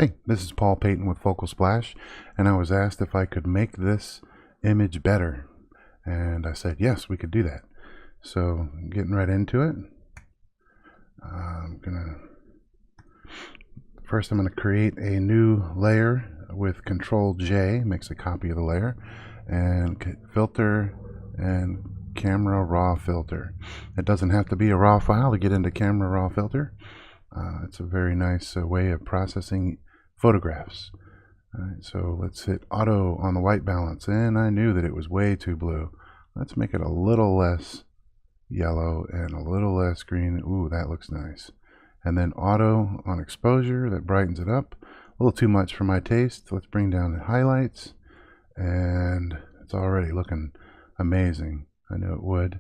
Hey, this is Paul Payton with Focal Splash, and I was asked if I could make this image better. And I said, yes, we could do that. So, getting right into it, first I'm gonna create a new layer with Control J, makes a copy of the layer, and filter and camera raw filter. It doesn't have to be a raw file to get into camera raw filter. It's a very nice way of processing photographs. Alright, so let's hit auto on the white balance, and I knew that it was way too blue. Let's make it a little less yellow and a little less green. Ooh, that looks nice. And then auto on exposure, that brightens it up. A little too much for my taste. Let's bring down the highlights, and it's already looking amazing. I knew it would.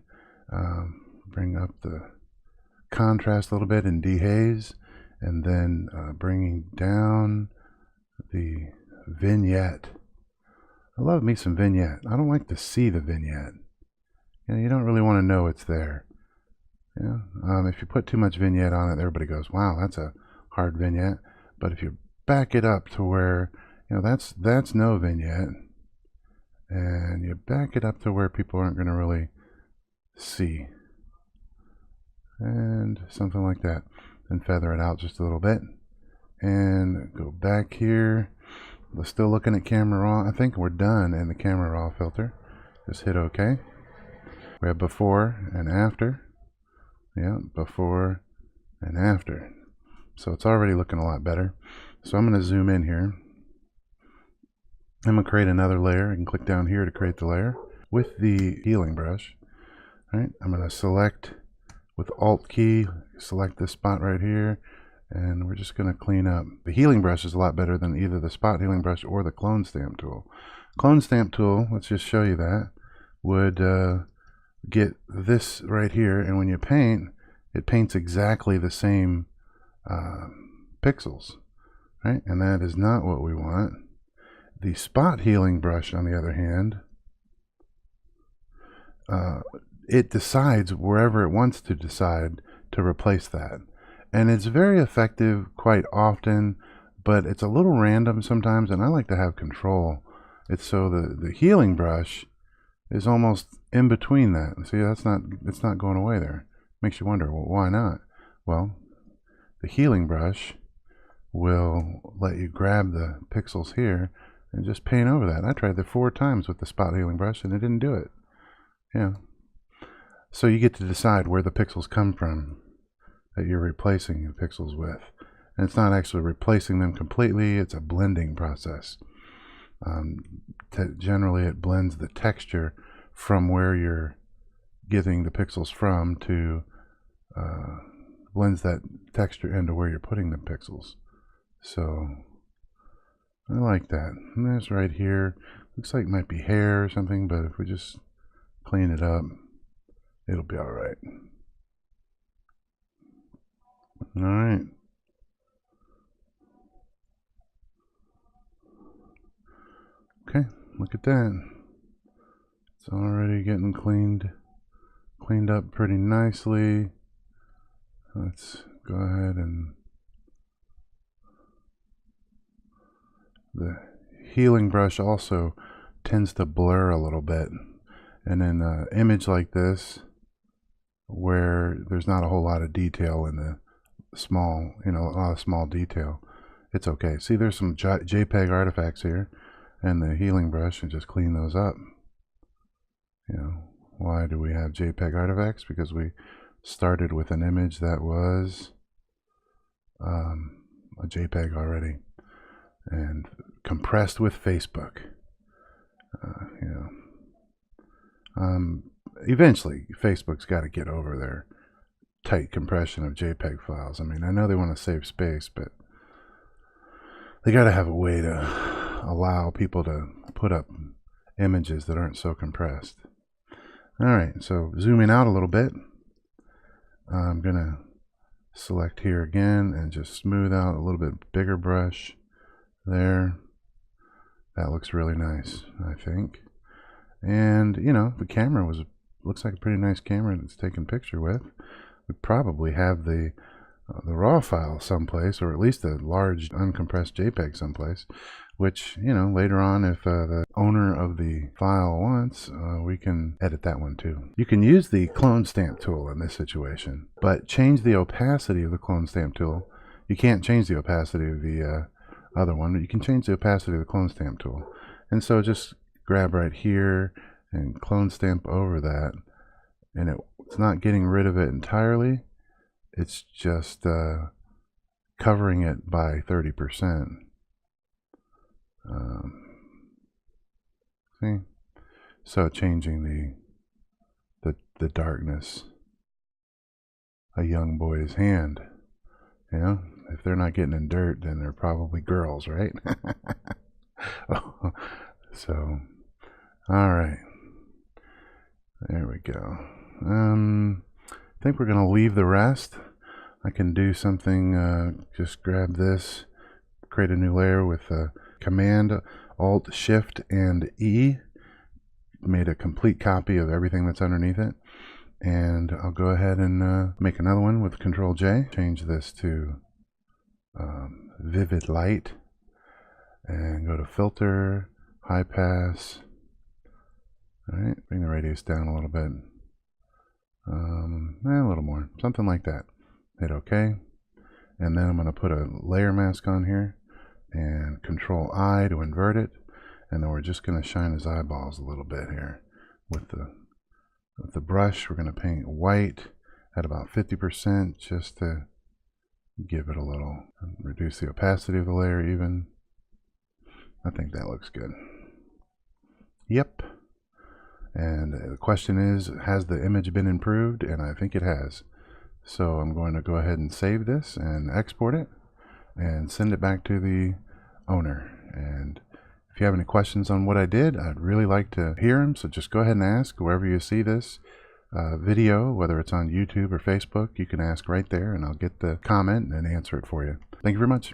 Bring up the contrast a little bit in dehaze, and then bringing down the vignette. I love me some vignette. I don't like to see the vignette. You don't really want to know it's there. If you put too much vignette on it, everybody goes, wow, that's a hard vignette. But if you back it up to where, that's no vignette, and you back it up to where people aren't going to really see, and something like that, and feather it out just a little bit, and go back here. We're still looking at camera raw. I think we're done in the camera raw filter. Just hit OK. We have before and after. Yeah, before and after. So it's already looking a lot better. So I'm going to zoom in here. I'm going to create another layer. I can click down here to create the layer with the healing brush. All right, I'm going to select with Alt key, select this spot right here, and we're just going to clean up. The healing brush is a lot better than either the spot healing brush or the clone stamp tool. Clone stamp tool, let's just show you that, would get this right here, and when you paint, it paints exactly the same pixels, right? And that is not what we want. The spot healing brush, on the other hand, it decides wherever it wants to decide to replace that. And it's very effective quite often, but it's a little random sometimes, and I like to have control. It's so the healing brush is almost in between that. See, it's not going away there. Makes you wonder, well, why not? Well, the healing brush will let you grab the pixels here and just paint over that. I tried that 4 times with the spot healing brush, and it didn't do it. Yeah. So you get to decide where the pixels come from that you're replacing the pixels with. And it's not actually replacing them completely, it's a blending process. Generally it blends the texture from where you're getting the pixels from to blends that texture into where you're putting the pixels. So I like that. And there's right here, looks like it might be hair or something, but if we just clean it up, it'll be all right. All right. Okay, look at that. It's already getting cleaned up pretty nicely. Let's go ahead and the healing brush also tends to blur a little bit. And in an image like this, where there's not a whole lot of detail in the small, a lot of small detail, it's okay. See, there's some JPEG artifacts here, and the healing brush, and just clean those up. Why do we have JPEG artifacts? Because we started with an image that was a JPEG already and compressed with Facebook. Eventually Facebook's got to get over their tight compression of JPEG files. I mean, I know they want to save space, but they got to have a way to allow people to put up images that aren't so compressed. All right, so zooming out a little bit, I'm gonna select here again and just smooth out a little bit bigger brush there. That looks really nice, I think. And the camera looks like a pretty nice camera that's taken picture with. We probably have the the raw file someplace, or at least a large uncompressed JPEG someplace, which, you know, later on, if the owner of the file wants, we can edit that one too. You can use the clone stamp tool in this situation, but change the opacity of the clone stamp tool. You can't change the opacity of the other one, but you can change the opacity of the clone stamp tool. And so just grab right here and clone stamp over that, and it's not getting rid of it entirely. It's just covering it by 30%. See? So changing the darkness. A young boy's hand. You know, if they're not getting in dirt, then they're probably girls, right? So, all right. There we go. I think we're going to leave the rest. I can do something, just grab this, create a new layer with Command, Alt, Shift, and E. Made a complete copy of everything that's underneath it. And I'll go ahead and make another one with Control J. Change this to Vivid Light. And go to Filter, High Pass. Alright, bring the radius down a little bit. A little more, something like that. Hit OK. And then I'm going to put a layer mask on here. And Control I to invert it. And then we're just going to shine his eyeballs a little bit here. With the brush, we're going to paint white at about 50% just to give it a little, reduce the opacity of the layer even. I think that looks good. Yep. And the question is, has the image been improved? And I think it has. So I'm going to go ahead and save this and export it and send it back to the owner. And if you have any questions on what I did, I'd really like to hear them. So just go ahead and ask wherever you see this video, whether it's on YouTube or Facebook. You can ask right there and I'll get the comment and answer it for you. Thank you very much.